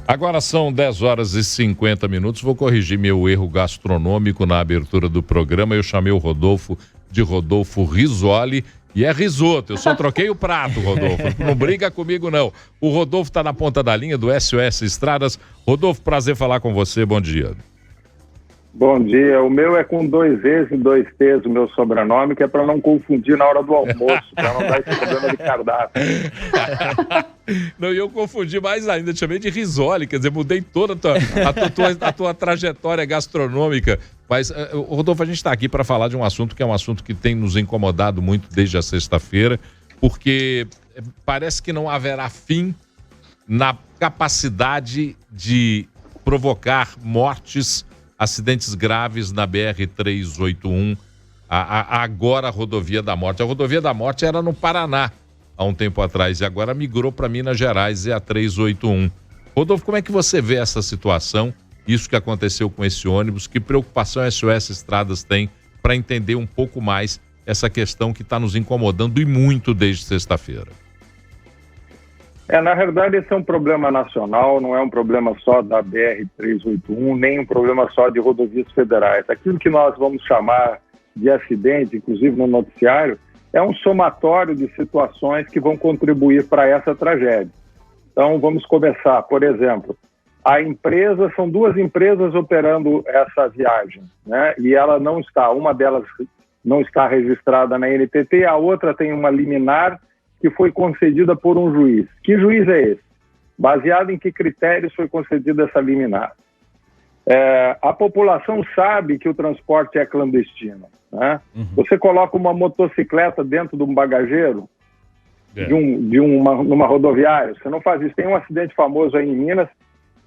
Agora são 10 horas e 50 minutos. Vou corrigir meu erro gastronômico na abertura do programa. Eu chamei o Rodolfo de Rodolfo Risoli e é risoto. Eu só troquei o prato, Rodolfo. Não briga comigo, não. O Rodolfo está na ponta da linha do SOS Estradas. Rodolfo, prazer falar com você. Bom dia. Bom dia. O meu é com 2 E's e 2 T's, o meu sobrenome, que é para não confundir na hora do almoço, para não dar esse problema de cardápio. Não, eu confundi mais ainda, te chamei de Risoli, quer dizer, mudei toda a tua trajetória gastronômica. Mas, Rodolfo, a gente está aqui para falar de um assunto que é um assunto que tem nos incomodado muito desde a sexta-feira, porque parece que não haverá fim na capacidade de provocar mortes, acidentes graves na BR-381, agora a Rodovia da Morte. A Rodovia da Morte era no Paraná há um tempo atrás e agora migrou para Minas Gerais, é a 381. Rodolfo, como é que você vê essa situação, isso que aconteceu com esse ônibus? Que preocupação a SOS Estradas tem para entender um pouco mais essa questão que está nos incomodando e muito desde sexta-feira? Na verdade, esse é um problema nacional, não é um problema só da BR-381, nem um problema só de rodovias federais. Aquilo que nós vamos chamar de acidente, inclusive no noticiário, é um somatório de situações que vão contribuir para essa tragédia. Então, vamos começar. Por exemplo, são 2 empresas operando essa viagem, né? E ela não está, uma delas não está registrada na NTT, a outra tem uma liminar que foi concedida por um juiz. Que juiz é esse? Baseado em que critérios foi concedida essa liminar? A população sabe que o transporte é clandestino, né? Você coloca uma motocicleta dentro de um bagageiro, numa rodoviária, você não faz isso. Tem um acidente famoso aí em Minas,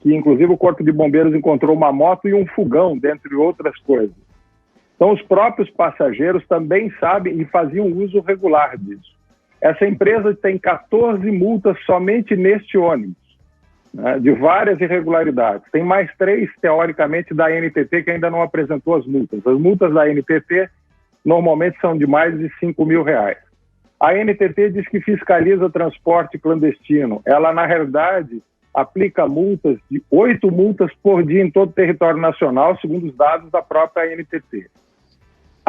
que inclusive o Corpo de Bombeiros encontrou uma moto e um fogão, dentre outras coisas. Então os próprios passageiros também sabem e faziam uso regular disso. Essa empresa tem 14 multas somente neste ônibus, né, de várias irregularidades. Tem mais 3, teoricamente, da NTT, que ainda não apresentou as multas. As multas da NTT normalmente são de mais de R$5 mil. A NTT diz que fiscaliza transporte clandestino. Ela, na realidade, aplica multas de 8 multas por dia em todo o território nacional, segundo os dados da própria NTT.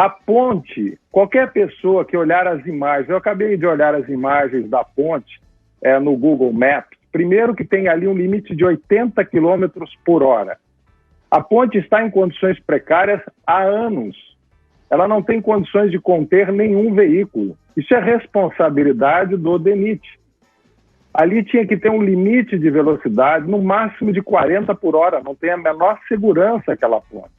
A ponte, qualquer pessoa que olhar as imagens, eu acabei de olhar as imagens da ponte no Google Maps, primeiro que tem ali um limite de 80 km por hora. A ponte está em condições precárias há anos. Ela não tem condições de conter nenhum veículo. Isso é responsabilidade do DENIT. Ali tinha que ter um limite de velocidade, no máximo de 40 por hora, não tem a menor segurança aquela ponte.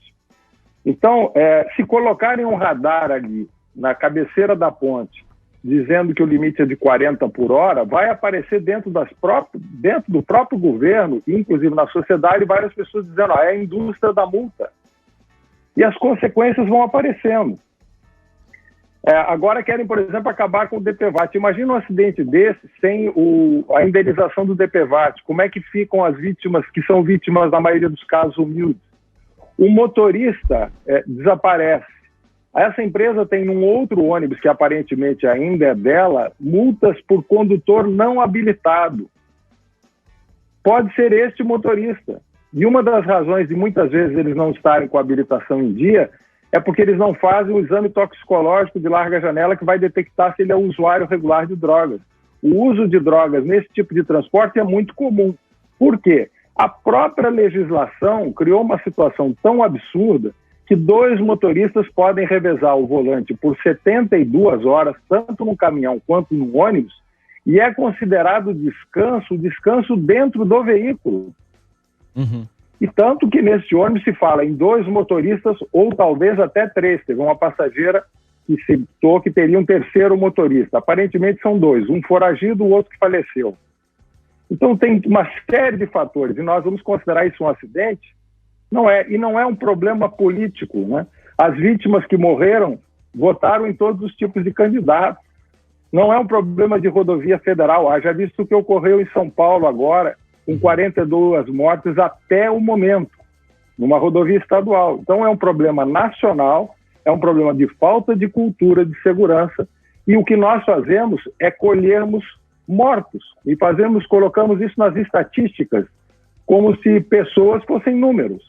Então, se colocarem um radar ali na cabeceira da ponte, dizendo que o limite é de 40 por hora, vai aparecer dentro do próprio governo, inclusive na sociedade, várias pessoas dizendo, é a indústria da multa. E as consequências vão aparecendo. Agora querem, por exemplo, acabar com o DPVAT. Imagina um acidente desse sem a indenização do DPVAT. Como é que ficam as vítimas, que são vítimas, na maioria dos casos, humildes? O motorista desaparece. Essa empresa tem um outro ônibus, que aparentemente ainda é dela, multas por condutor não habilitado. Pode ser este motorista. E uma das razões de muitas vezes eles não estarem com a habilitação em dia é porque eles não fazem o exame toxicológico de larga janela que vai detectar se ele é um usuário regular de drogas. O uso de drogas nesse tipo de transporte é muito comum. Por quê? A própria legislação criou uma situação tão absurda que 2 motoristas podem revezar o volante por 72 horas, tanto no caminhão quanto no ônibus, e é considerado descanso dentro do veículo. E tanto que nesse ônibus se fala em 2 motoristas ou talvez até 3. Teve uma passageira que citou que teria um 3º motorista. Aparentemente são 2, um foragido, o outro que faleceu. Então tem uma série de fatores, e nós vamos considerar isso um acidente? Não é, e não é um problema político, né? As vítimas que morreram votaram em todos os tipos de candidatos. Não é um problema de rodovia federal. Haja visto o que ocorreu em São Paulo agora, com 42 mortes até o momento, numa rodovia estadual. Então é um problema nacional, é um problema de falta de cultura de segurança, e o que nós fazemos é colhermos mortos, e colocamos isso nas estatísticas como se pessoas fossem números.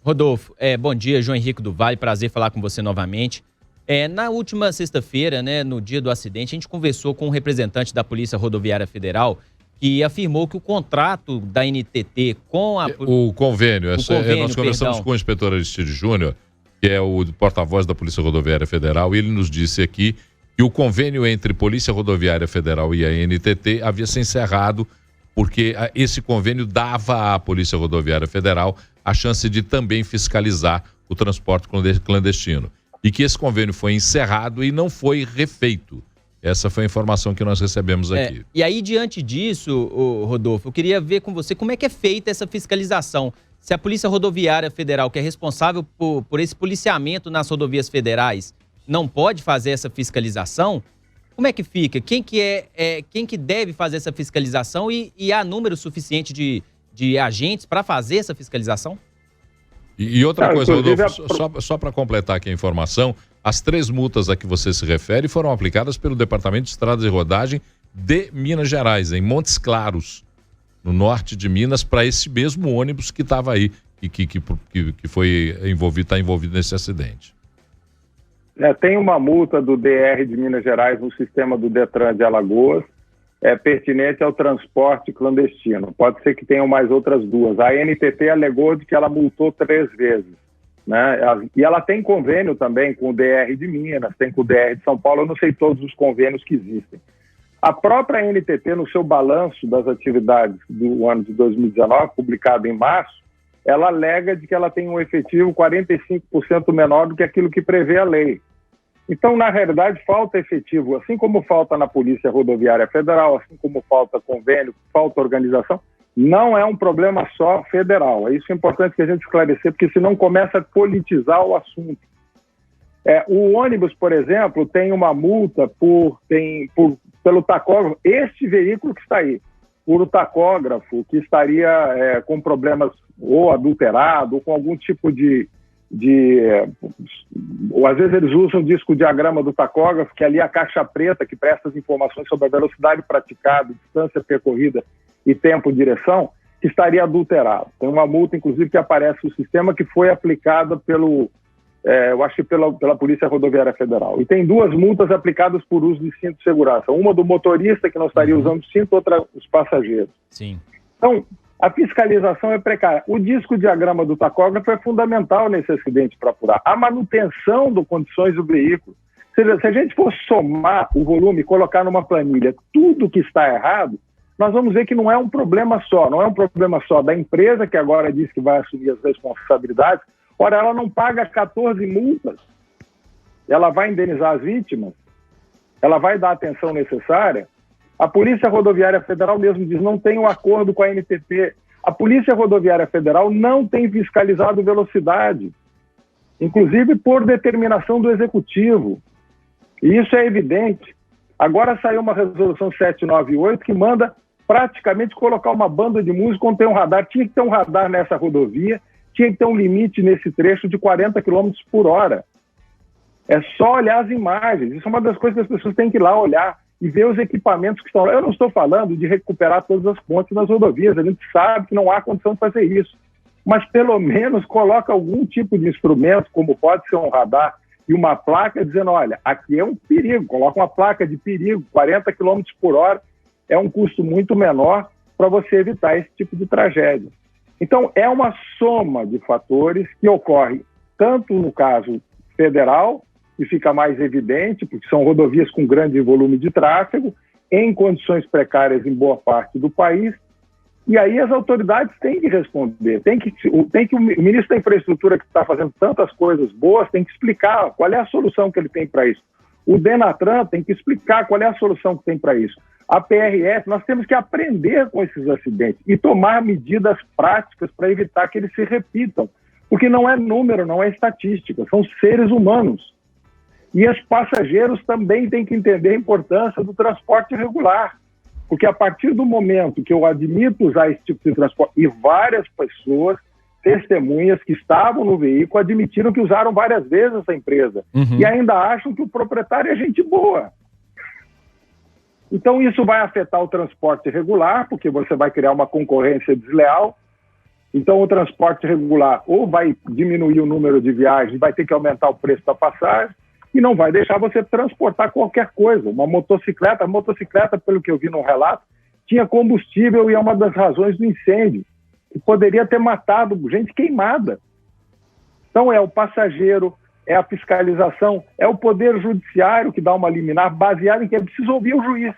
Rodolfo, bom dia, João Henrique do Vale, prazer falar com você novamente. Na última sexta-feira, né, no dia do acidente, a gente conversou com um representante da Polícia Rodoviária Federal que afirmou que o contrato da NTT com a... O convênio. Nós conversamos com o inspetor Aristide Júnior, que é o porta-voz da Polícia Rodoviária Federal, e ele nos disse aqui que o convênio entre Polícia Rodoviária Federal e a NTT havia se encerrado porque esse convênio dava à Polícia Rodoviária Federal a chance de também fiscalizar o transporte clandestino. E que esse convênio foi encerrado e não foi refeito. Essa foi a informação que nós recebemos aqui. E aí, diante disso, Rodolfo, eu queria ver com você como é que é feita essa fiscalização. Se a Polícia Rodoviária Federal, que é responsável por esse policiamento nas rodovias federais, não pode fazer essa fiscalização, como é que fica? Quem que deve fazer essa fiscalização e há número suficiente de agentes para fazer essa fiscalização? E outra coisa, Rodolfo, só para completar aqui a informação, as 3 multas a que você se refere foram aplicadas pelo Departamento de Estradas e Rodagem de Minas Gerais, em Montes Claros, no norte de Minas, para esse mesmo ônibus que estava aí, que foi está envolvido nesse acidente. Tem uma multa do DR de Minas Gerais no sistema do Detran de Alagoas, pertinente ao transporte clandestino. Pode ser que tenham mais outras 2. A NTT alegou de que ela multou 3 vezes. Né? E ela tem convênio também com o DR de Minas, tem com o DR de São Paulo, eu não sei todos os convênios que existem. A própria NTT, no seu balanço das atividades do ano de 2019, publicado em março, ela alega de que ela tem um efetivo 45% menor do que aquilo que prevê a lei. Então, na realidade, falta efetivo, assim como falta na Polícia Rodoviária Federal, assim como falta convênio, falta organização, não é um problema só federal. É isso importante que a gente esclarecer, porque senão começa a politizar o assunto. O ônibus, por exemplo, tem uma multa pelo tacógrafo, este veículo que está aí, por o tacógrafo que estaria com problemas ou adulterado, ou com algum tipo ou às vezes eles usam o disco-diagrama do tacógrafo, que é ali a caixa preta que presta as informações sobre a velocidade praticada, distância percorrida e tempo de direção, que estaria adulterado. Tem uma multa, inclusive, que aparece no sistema, que foi aplicada pela Polícia Rodoviária Federal. E tem 2 multas aplicadas por uso de cinto de segurança. Uma do motorista, que não estaria usando cinto, outra os passageiros. Sim. Então, a fiscalização é precária. O disco-diagrama do tacógrafo é fundamental nesse acidente para apurar. A manutenção das condições do veículo. Ou seja, se a gente for somar o volume e colocar numa planilha tudo que está errado, nós vamos ver que não é um problema só. Não é um problema só da empresa, que agora diz que vai assumir as responsabilidades. Ora, ela não paga 14 multas. Ela vai indenizar as vítimas? Ela vai dar a atenção necessária? A Polícia Rodoviária Federal mesmo diz, não tem um acordo com a NTT. A Polícia Rodoviária Federal não tem fiscalizado velocidade, inclusive por determinação do Executivo. E isso é evidente. Agora saiu uma resolução 798 que manda praticamente colocar uma banda de música onde tem um radar. Tinha que ter um radar nessa rodovia, tinha que ter um limite nesse trecho de 40 km por hora. É só olhar as imagens. Isso é uma das coisas que as pessoas têm que ir lá olhar e ver os equipamentos que estão lá. Eu não estou falando de recuperar todas as pontes nas rodovias, a gente sabe que não há condição de fazer isso. Mas, pelo menos, coloca algum tipo de instrumento, como pode ser um radar, e uma placa dizendo, olha, aqui é um perigo. Coloca uma placa de perigo, 40 km por hora, é um custo muito menor para você evitar esse tipo de tragédia. Então, é uma soma de fatores que ocorre tanto no caso federal, que fica mais evidente, porque são rodovias com grande volume de tráfego, em condições precárias em boa parte do país, e aí as autoridades têm que responder, o ministro da Infraestrutura, que está fazendo tantas coisas boas, tem que explicar qual é a solução que ele tem para isso. O Denatran tem que explicar qual é a solução que tem para isso. A PRF, nós temos que aprender com esses acidentes e tomar medidas práticas para evitar que eles se repitam, porque não é número, não é estatística, são seres humanos. E os passageiros também têm que entender a importância do transporte regular, porque a partir do momento que eu admito usar esse tipo de transporte, e várias pessoas, testemunhas que estavam no veículo, admitiram que usaram várias vezes essa empresa, e ainda acham que o proprietário é gente boa. Então isso vai afetar o transporte regular, porque você vai criar uma concorrência desleal, Então o transporte regular ou vai diminuir o número de viagens, vai ter que aumentar o preço da passagem e não vai deixar você transportar qualquer coisa. Uma motocicleta, pelo que eu vi no relato, tinha combustível e é uma das razões do incêndio, que poderia ter matado gente queimada. Então é o passageiro, é a fiscalização, é o poder judiciário que dá uma liminar baseada em que é preciso ouvir o juiz.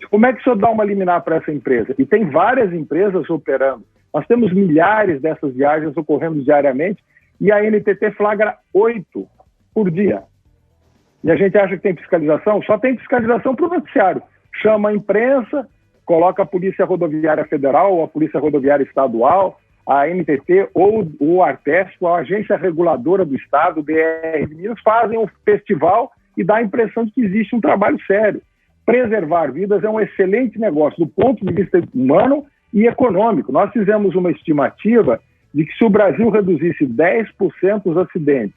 Como é que o senhor dá uma liminar para essa empresa? E tem várias empresas operando. Nós temos milhares dessas viagens ocorrendo diariamente e a NTT flagra 8 por dia. E a gente acha que tem fiscalização? Só tem fiscalização para o noticiário. Chama a imprensa, coloca a Polícia Rodoviária Federal ou a Polícia Rodoviária Estadual, a NTT ou o Artesp, a agência reguladora do Estado, o DR de Minas, fazem um festival e dá a impressão de que existe um trabalho sério. Preservar vidas é um excelente negócio do ponto de vista humano e econômico. Nós fizemos uma estimativa de que se o Brasil reduzisse 10% os acidentes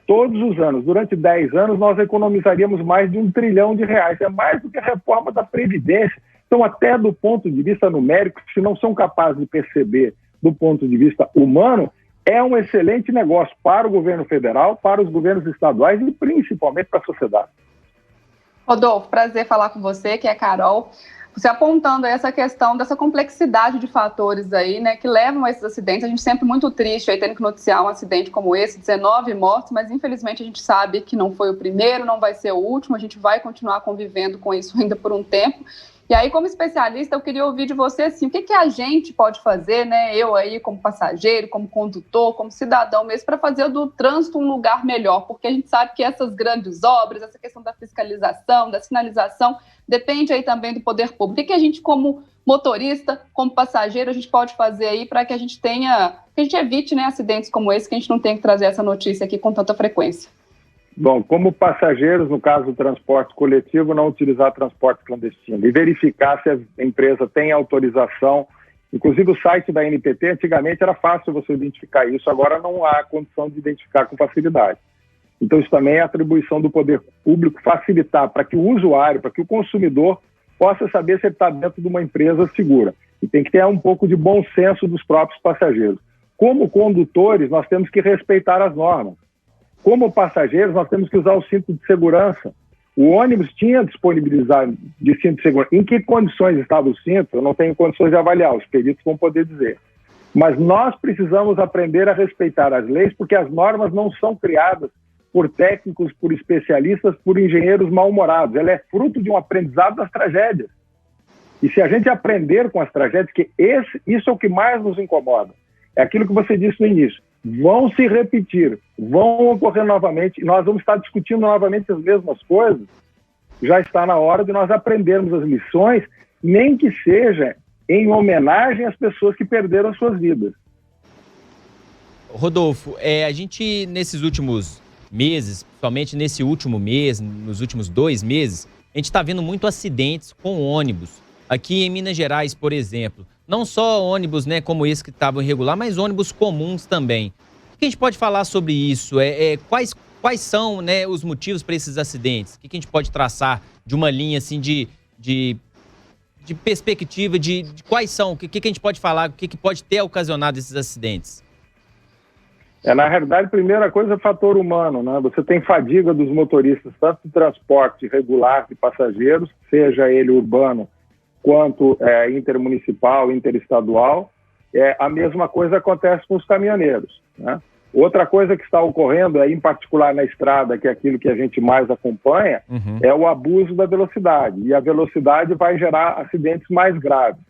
todos os anos, durante 10 anos, nós economizaríamos mais de R$1 trilhão. É mais do que a reforma da Previdência. Então, até do ponto de vista numérico, se não são capazes de perceber do ponto de vista humano, é um excelente negócio para o governo federal, para os governos estaduais e principalmente para a sociedade. Rodolfo, prazer falar com você, que é a Carol. Você apontando aí essa questão dessa complexidade de fatores aí, né, que levam a esses acidentes. A gente sempre muito triste aí tendo que noticiar um acidente como esse, 19 mortos, mas infelizmente a gente sabe que não foi o primeiro, não vai ser o último, a gente vai continuar convivendo com isso ainda por um tempo. E aí, como especialista, eu queria ouvir de você, assim, o que a gente pode fazer, né, eu aí como passageiro, como condutor, como cidadão mesmo, para fazer do trânsito um lugar melhor, porque a gente sabe que essas grandes obras, essa questão da fiscalização, da sinalização, depende aí também do poder público. O que a gente, como motorista, como passageiro, a gente pode fazer aí para que a gente evite, né, acidentes como esse, que a gente não tenha que trazer essa notícia aqui com tanta frequência? Bom, como passageiros, no caso do transporte coletivo, não utilizar transporte clandestino e verificar se a empresa tem autorização. Inclusive o site da NTT, antigamente era fácil você identificar isso, agora não há condição de identificar com facilidade. Então isso também é atribuição do poder público, facilitar para que o usuário, para que o consumidor possa saber se ele está dentro de uma empresa segura. E tem que ter um pouco de bom senso dos próprios passageiros. Como condutores, nós temos que respeitar as normas. Como passageiros, nós temos que usar o cinto de segurança. O ônibus tinha disponibilidade de cinto de segurança. Em que condições estava o cinto? Eu não tenho condições de avaliar, os peritos vão poder dizer. Mas nós precisamos aprender a respeitar as leis, porque as normas não são criadas por técnicos, por especialistas, por engenheiros mal-humorados. Ela é fruto de um aprendizado das tragédias. E se a gente aprender com as tragédias, que isso é o que mais nos incomoda. É aquilo que você disse no início. Vão se repetir, vão ocorrer novamente, e nós vamos estar discutindo novamente as mesmas coisas. Já está na hora de nós aprendermos as lições, nem que seja em homenagem às pessoas que perderam suas vidas. Rodolfo, a gente nesses últimos meses, principalmente nesse último mês, nos últimos 2 meses, a gente está vendo muito acidentes com ônibus. Aqui em Minas Gerais, por exemplo, não só ônibus, né, como esse que estavam irregular, mas ônibus comuns também. O que a gente pode falar sobre isso? Quais são, né, os motivos para esses acidentes? O que a gente pode traçar de uma linha assim, de perspectiva de quais são? O que a gente pode falar? O que pode ter ocasionado esses acidentes? Na realidade, a primeira coisa é o fator humano, né? Você tem fadiga dos motoristas, tanto do transporte regular de passageiros, seja ele urbano, quanto intermunicipal, interestadual. A mesma coisa acontece com os caminhoneiros, né? Outra coisa que está ocorrendo, em particular na estrada, que é aquilo que a gente mais acompanha, é o abuso da velocidade. E a velocidade vai gerar acidentes mais graves.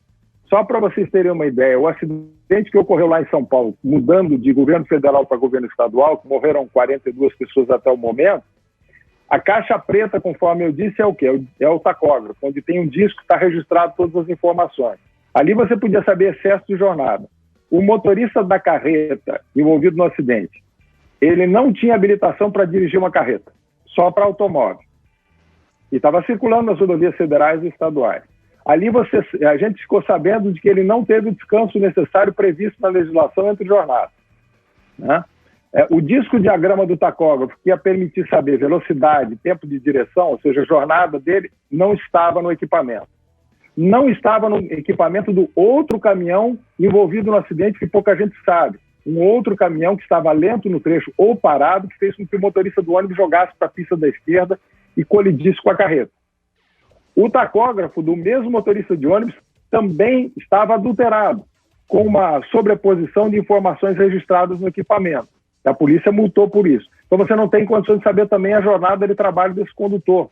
Só para vocês terem uma ideia, o acidente que ocorreu lá em São Paulo, mudando de governo federal para governo estadual, que morreram 42 pessoas até o momento, a caixa preta, conforme eu disse, é o quê? É o tacógrafo, onde tem um disco que está registrado todas as informações. Ali você podia saber excesso de jornada. O motorista da carreta envolvido no acidente, ele não tinha habilitação para dirigir uma carreta, só para automóvel. E estava circulando nas rodovias federais e estaduais. Ali a gente ficou sabendo de que ele não teve o descanso necessário previsto na legislação entre jornadas, né? O disco-diagrama do tacógrafo, que ia permitir saber velocidade, tempo de direção, ou seja, jornada dele, não estava no equipamento. não estava no equipamento do outro caminhão envolvido no acidente, que pouca gente sabe. Um outro caminhão que estava lento no trecho ou parado, que fez com que o motorista do ônibus jogasse para a pista da esquerda e colidisse com a carreta. O tacógrafo do mesmo motorista de ônibus também estava adulterado, com uma sobreposição de informações registradas no equipamento. A polícia multou por isso. Então você não tem condição de saber também a jornada de trabalho desse condutor.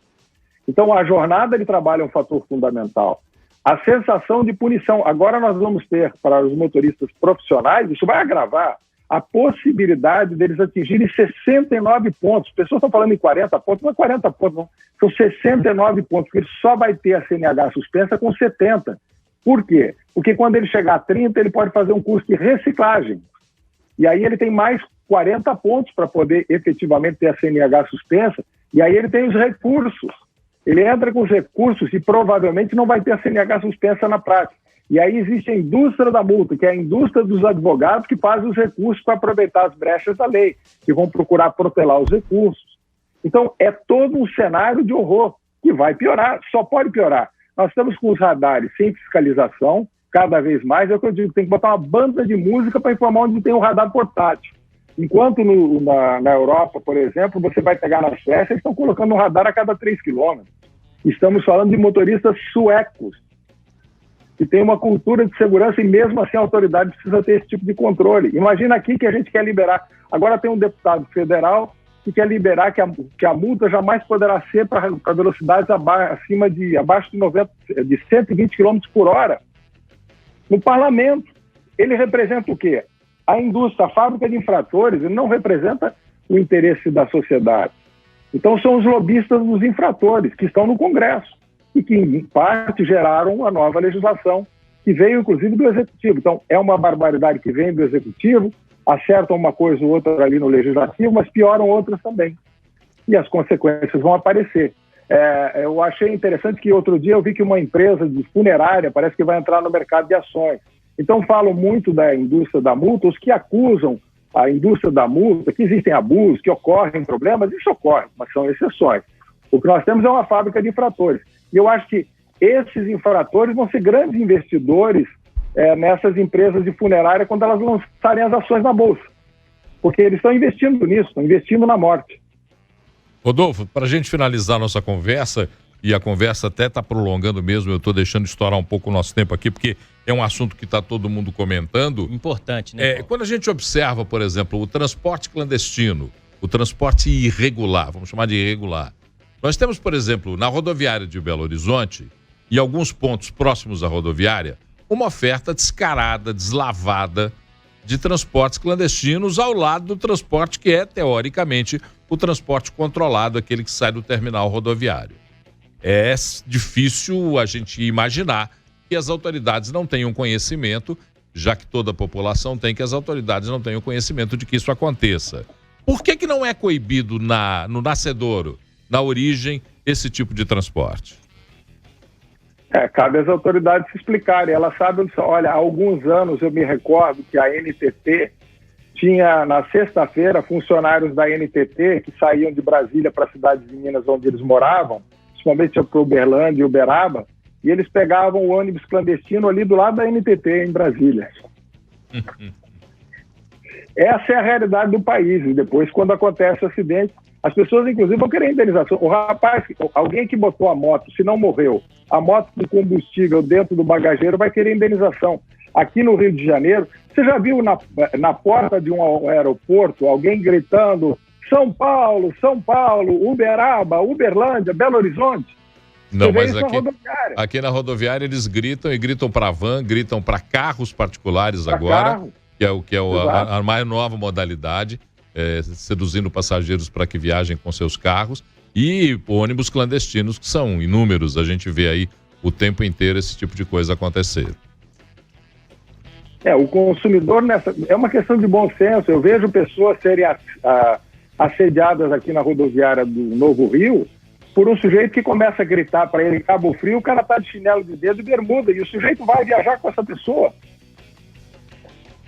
Então a jornada de trabalho é um fator fundamental. A sensação de punição. Agora nós vamos ter, para os motoristas profissionais, isso vai agravar a possibilidade deles atingirem 69 pontos. As pessoas estão falando em 40 pontos, não é 40 pontos, não. São 69 pontos, porque ele só vai ter a CNH suspensa com 70. Por quê? Porque quando ele chegar a 30, ele pode fazer um curso de reciclagem. E aí ele tem mais 40 pontos para poder efetivamente ter a CNH suspensa, e aí ele tem os recursos. Ele entra com os recursos e provavelmente não vai ter a CNH suspensa na prática. E aí existe a indústria da multa, que é a indústria dos advogados que faz os recursos para aproveitar as brechas da lei, que vão procurar protelar os recursos. Então, é todo um cenário de horror que vai piorar, só pode piorar. Nós estamos com os radares sem fiscalização, cada vez mais, é o que eu digo, tem que botar uma banda de música para informar onde tem um radar portátil. Enquanto na Europa, por exemplo, você vai pegar na Suécia, eles estão colocando um radar a cada 3 quilômetros. Estamos falando de motoristas suecos, que tem uma cultura de segurança e mesmo assim a autoridade precisa ter esse tipo de controle. Imagina aqui que a gente quer liberar. Agora tem um deputado federal que quer liberar que a multa jamais poderá ser para velocidades abaixo de 120 km por hora. No parlamento, ele representa o quê? A indústria, a fábrica de infratores, ele não representa o interesse da sociedade. Então são os lobistas dos infratores que estão no Congresso e que, em parte, geraram a nova legislação que veio, inclusive, do Executivo. Então, é uma barbaridade que vem do Executivo, acertam uma coisa ou outra ali no Legislativo, mas pioram outras também. E as consequências vão aparecer. Eu achei interessante que outro dia eu vi que uma empresa de funerária parece que vai entrar no mercado de ações. Então, falam muito da indústria da multa, os que acusam a indústria da multa, que existem abusos, que ocorrem problemas, isso ocorre, mas são exceções. O que nós temos é uma fábrica de infratores. E eu acho que esses infratores vão ser grandes investidores nessas empresas de funerária quando elas lançarem as ações na Bolsa. Porque eles estão investindo nisso, estão investindo na morte. Rodolfo, para a gente finalizar a nossa conversa, e a conversa até está prolongando mesmo, eu estou deixando estourar um pouco o nosso tempo aqui, porque é um assunto que está todo mundo comentando. Importante, né? Quando a gente observa, por exemplo, o transporte clandestino, o transporte irregular, vamos chamar de irregular. Nós temos, por exemplo, na rodoviária de Belo Horizonte, e alguns pontos próximos à rodoviária, uma oferta descarada, deslavada de transportes clandestinos ao lado do transporte que é, teoricamente, o transporte controlado, aquele que sai do terminal rodoviário. É difícil a gente imaginar que as autoridades não tenham conhecimento, já que toda a população tem, que as autoridades não tenham conhecimento de que isso aconteça. Por que não é coibido no nascedouro, na origem, esse tipo de transporte? Cabe às autoridades se explicarem. Elas sabem, olha, há alguns anos eu me recordo que a NTT tinha, na sexta-feira, funcionários da NTT que saíam de Brasília para cidades de Minas onde eles moravam, principalmente para Uberlândia e Uberaba, e eles pegavam o ônibus clandestino ali do lado da NTT, em Brasília. Essa é a realidade do país. E depois, quando acontece o acidente, as pessoas, inclusive, vão querer indenização. O rapaz, alguém que botou a moto, se não morreu, a moto com combustível dentro do bagageiro vai querer indenização. Aqui no Rio de Janeiro, você já viu na porta de um aeroporto alguém gritando São Paulo, São Paulo, Uberaba, Uberlândia, Belo Horizonte? Não, mas aqui na rodoviária eles gritam e gritam para van, gritam para carros particulares pra agora, carro. que é a mais nova modalidade, seduzindo passageiros para que viajem com seus carros, e ônibus clandestinos, que são inúmeros, a gente vê aí o tempo inteiro esse tipo de coisa acontecer. O consumidor, é uma questão de bom senso. Eu vejo pessoas serem assediadas aqui na rodoviária do Novo Rio por um sujeito que começa a gritar para ele Cabo Frio, o cara está de chinelo de dedo e bermuda, e o sujeito vai viajar com essa pessoa.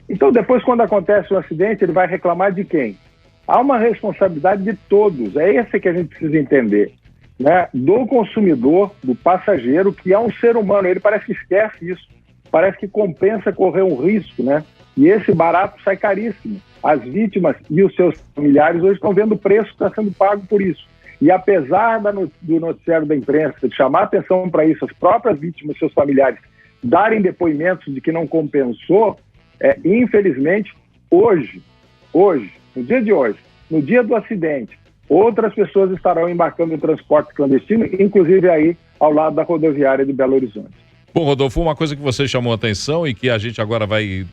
Então, depois, quando acontece um acidente, ele vai reclamar de quem? Há uma responsabilidade de todos. É essa que a gente precisa entender. né, do consumidor, do passageiro, que é um ser humano. Ele parece que esquece isso, parece que compensa correr um risco, né? E esse barato sai caríssimo. As vítimas e os seus familiares hoje estão vendo o preço que está sendo pago por isso. E apesar do noticiário da imprensa de chamar atenção para isso, as próprias vítimas e seus familiares darem depoimentos de que não compensou, infelizmente, hoje, no dia de hoje, no dia do acidente, outras pessoas estarão embarcando em transporte clandestino, inclusive aí ao lado da rodoviária de Belo Horizonte. Bom, Rodolfo, uma coisa que você chamou a atenção e que a gente agora vai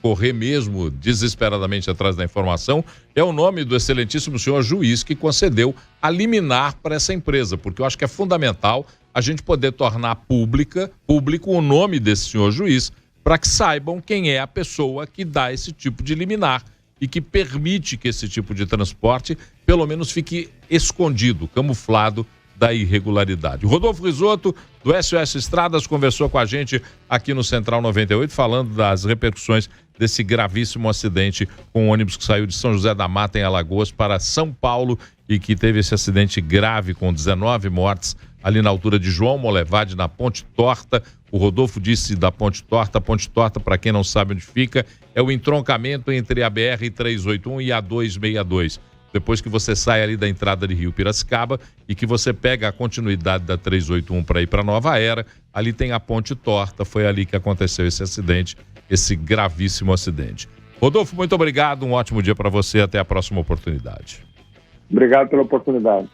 correr mesmo desesperadamente atrás da informação é o nome do excelentíssimo senhor juiz que concedeu a liminar para essa empresa, porque eu acho que é fundamental a gente poder tornar público o nome desse senhor juiz para que saibam quem é a pessoa que dá esse tipo de liminar e que permite que esse tipo de transporte pelo menos fique escondido, camuflado da irregularidade. O Rodolfo Risoto, do SOS Estradas, conversou com a gente aqui no Central 98, falando das repercussões desse gravíssimo acidente com um ônibus que saiu de São José da Mata, em Alagoas, para São Paulo e que teve esse acidente grave com 19 mortes ali na altura de João Molevade, na Ponte Torta. O Rodolfo disse da Ponte Torta. A Ponte Torta, para quem não sabe onde fica, é o entroncamento entre a BR-381 e a 262. Depois que você sai ali da entrada de Rio Piracicaba e que você pega a continuidade da 381 para ir para Nova Era, ali tem a Ponte Torta, foi ali que aconteceu esse acidente, esse gravíssimo acidente. Rodolfo, muito obrigado, um ótimo dia para você, até a próxima oportunidade. Obrigado pela oportunidade.